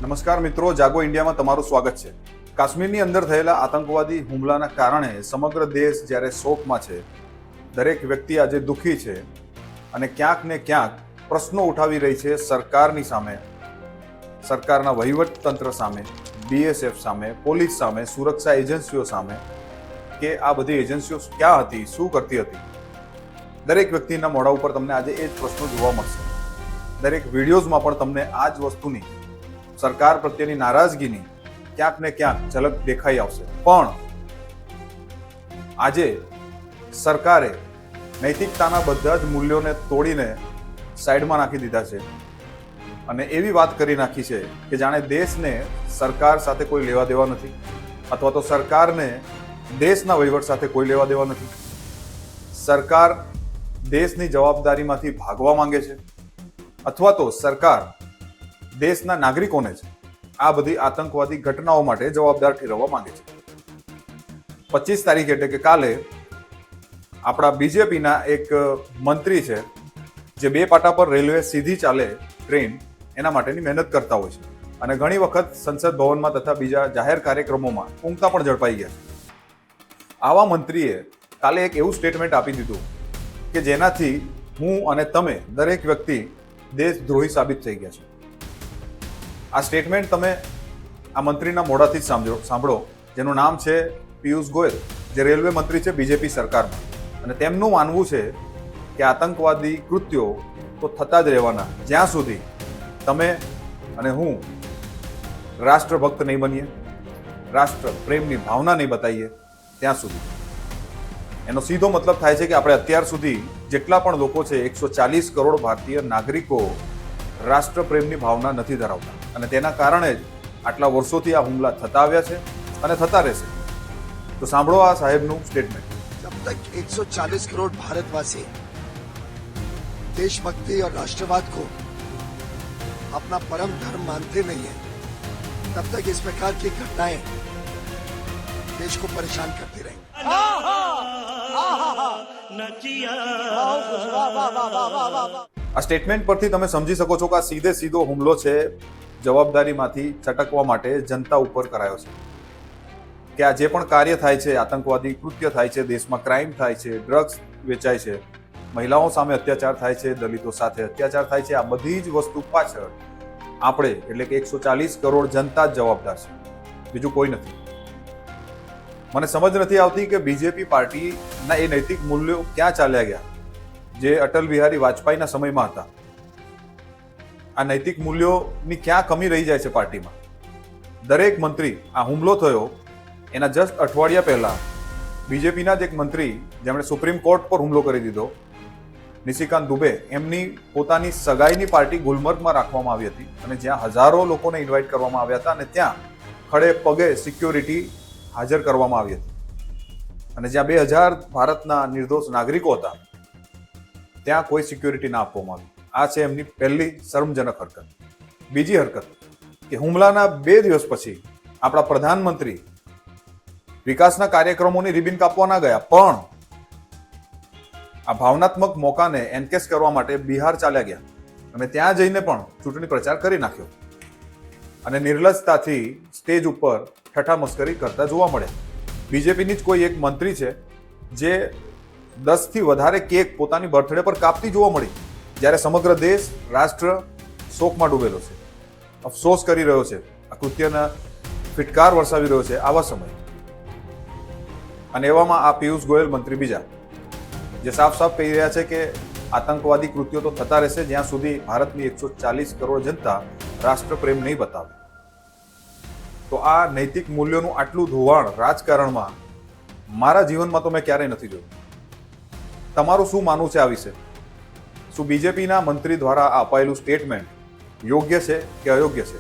નમસ્કાર મિત્રો, જાગો ઇન્ડિયામાં તમારું સ્વાગત છે. કાશ્મીરની અંદર થયેલા આતંકવાદી હુમલાના કારણે સમગ્ર દેશ જ્યારે શોકમાં છે, દરેક વ્યક્તિ આજે દુઃખી છે અને ક્યાંક ને ક્યાંક પ્રશ્નો ઉઠાવી રહી છે સરકારની સામે, સરકારના વહીવટતંત્ર સામે, બીએસએફ સામે, પોલીસ સામે, સુરક્ષા એજન્સીઓ સામે કે આ બધી એજન્સીઓ ક્યાં હતી, શું કરતી હતી. દરેક વ્યક્તિના મોઢા ઉપર તમને આજે એ જ પ્રશ્નો જોવા મળશે. દરેક વિડીયોઝમાં પણ તમને આ જ વસ્તુની, સરકાર પ્રત્યેની નારાજગીની ક્યાંક ને ક્યાંક ઝલક દેખાઈ આવશે. પણ આજે સરકારે નૈતિકતાના બધા જ મૂલ્યોને તોડીને સાઈડમાં નાખી દીધા છે અને એવી વાત કરી નાખી છે કે જાણે દેશને સરકાર સાથે કોઈ લેવા દેવા નથી, અથવા તો સરકારને દેશના વહીવટ સાથે કોઈ લેવા દેવા નથી. સરકાર દેશની જવાબદારીમાંથી ભાગવા માંગે છે, અથવા તો સરકાર દેશના નાગરિકોને જ આ બધી આતંકવાદી ઘટનાઓ માટે જવાબદાર ઠેરવવા માંગે છે. 25 તારીખે એટલે કે કાલે આપણા બીજેપીના એક મંત્રી છે જે 2 પાટા પર રેલવે સીધી ચાલે ટ્રેન, એના માટેની મહેનત કરતા હોય છે અને ઘણી વખત સંસદ ભવનમાં તથા બીજા જાહેર કાર્યક્રમોમાં ઊંઘતા પણ ઝડપાઈ ગયા છે. આવા મંત્રીએ કાલે એક એવું સ્ટેટમેન્ટ આપી દીધું કે જેનાથી હું અને તમે દરેક વ્યક્તિ દેશદ્રોહી સાબિત થઈ ગયા છે. આ સ્ટેટમેન્ટ તમે આ મંત્રીના મોઢાથી જ સાંભળો, જેનું નામ છે પિયુષ ગોયલ, જે રેલવે મંત્રી છે બીજેપી સરકારમાં. અને તેમનું માનવું છે કે આતંકવાદી કૃત્યો તો થતા જ રહેવાના જ્યાં સુધી તમે અને હું રાષ્ટ્રભક્ત નહીં બનીએ, રાષ્ટ્ર પ્રેમની ભાવના નહીં બતાવીએ ત્યાં સુધી. એનો સીધો મતલબ થાય છે કે આપણે અત્યાર સુધી જેટલા પણ લોકો છે, 140 કરોડ ભારતીય નાગરિકો રાષ્ટ્ર પ્રેમની ભાવના નથી ધરાવતા અને તેના કારણે જ આટલા વર્ષોથી આ હુમલા થતા આવ્યા છે અને થતા રહેશે. તો સાંભળો આ સાહેબનું સ્ટેટમેન્ટ. जब तक 140 करोड़ भारतवासी देशभक्ति और राष्ट्रवाद को अपना परम धर्म मानते नहीं है, तब तक इस प्रकार की घटनाएं देश को परेशान करती रहेंगी. આ સ્ટેટમેન્ટ પરથી તમે સમજી શકો છો કે આ સીધો હુમલો છે જવાબદારીમાંથી છટકવા માટે જનતા ઉપર કરાયો છે. કે આ જે પણ કાર્ય થાય છે, આતંકવાદી કૃત્ય થાય છે, દેશમાં ક્રાઇમ થાય છે, ડ્રગ્સ વેચાય છે, મહિલાઓ સામે અત્યાચાર થાય છે, દલિતો સાથે અત્યાચાર થાય છે, આ બધી જ વસ્તુ પાછળ આપણે એટલે કે 140 કરોડ જનતા જ જવાબદાર છે, બીજું કોઈ નથી. મને સમજ નથી આવતી કે બીજેપી પાર્ટીના એ નૈતિક મૂલ્યો ક્યાં ચાલ્યા ગયા જે અટલ બિહારી વાજપેયીના સમયમાં હતા. આ નૈતિક મૂલ્યોની ક્યાં કમી રહી જાય છે પાર્ટીમાં. દરેક મંત્રી, આ હુમલો થયો એના જસ્ટ અઠવાડિયા પહેલા બીજેપીના જ એક મંત્રી જેમણે સુપ્રીમ કોર્ટ પર હુમલો કરી દીધો, નિશિકાંત દુબે, એમની પોતાની સગાઈની પાર્ટી ગુલમર્ગમાં રાખવામાં આવી હતી અને જ્યાં હજારો લોકોને ઇન્વાઇટ કરવામાં આવ્યા હતા અને ત્યાં ખડે પગે સિક્યોરિટી હાજર કરવામાં આવી હતી અને જ્યાં 2000 ભારતના નિર્દોષ નાગરિકો હતા ત્યાં કોઈ સિક્યોરિટી ના આપવામાં આવી. આ છે એમની પહેલી શરમજનક હરકત. બીજી હરકત કે હુમલાના 2 દિવસ પછી આપણા પ્રધાનમંત્રી વિકાસના કાર્યક્રમોની રિબિન કાપવા ના ગયા, પણ આ ભાવનાત્મક મોકાને એન્કેશ કરવા માટે બિહાર ચાલ્યા ગયા અને ત્યાં જઈને પણ ચૂંટણી પ્રચાર કરી નાખ્યો અને નિર્લજતાથી સ્ટેજ ઉપર ઠઠ્ઠા મસ્કરી કરતા જોવા મળ્યા. બીજેપીની જ કોઈ એક મંત્રી છે જે 10 થી વધારે કેક પોતાની બર્થડે પર કાપતી જોવા મળી, જ્યારે સમગ્ર દેશ, રાષ્ટ્ર શોકમાં ડૂબેલો છે, અફસોસ કરી રહ્યો છે, આ કૃત્યના ફિટકાર વરસાવી રહ્યો છે આવા સમય. અને એવામાં આ પિયુષ ગોયલ મંત્રી બીજા જે સાફ કહી રહ્યા છે કે આતંકવાદી કૃત્યો તો થતા રહેશે જ્યાં સુધી ભારતની 140 કરોડ જનતા રાષ્ટ્રપ્રેમ નહીં બતાવે. તો આ નૈતિક મૂલ્યોનું આટલું ધોવાણ રાજકારણમાં મારા જીવનમાં તો મેં ક્યારેય નથી જોયું. તમારું શું માનવું છે આ વિશે? શું બીજેપીના મંત્રી દ્વારા અપાયેલું સ્ટેટમેન્ટ યોગ્ય છે કે અયોગ્ય છે?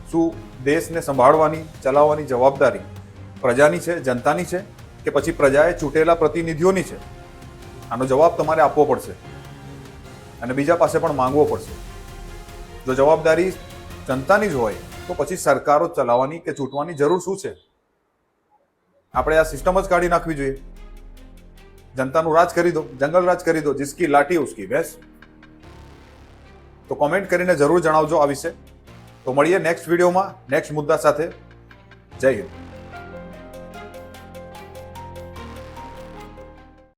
શું દેશને સંભાળવાની, ચલાવવાની જવાબદારી પ્રજાની છે, જનતાની છે કે પછી પ્રજાએ ચૂંટેલા પ્રતિનિધિઓની છે? આનો જવાબ તમારે આપવો પડશે અને બીજા પાસે પણ માંગવો પડશે. જો જવાબદારી જનતાની જ હોય તો પછી સરકારો ચલાવવાની કે ચૂંટવાની જરૂર શું છે? આપણે આ સિસ્ટમ જ કાઢી નાખવી જોઈએ. જનતાનું રાજ કરી દો, જંગલ રાજ કરી દો, જિસકી લાઠી ઉસકી ભેંસ. તો કોમેન્ટ કરીને જરૂર જણાવજો આ વિશે તો મળીએ નેક્સ્ટ વિડીયોમાં નેક્સ્ટ મુદ્દા સાથે. જય હિન્દ.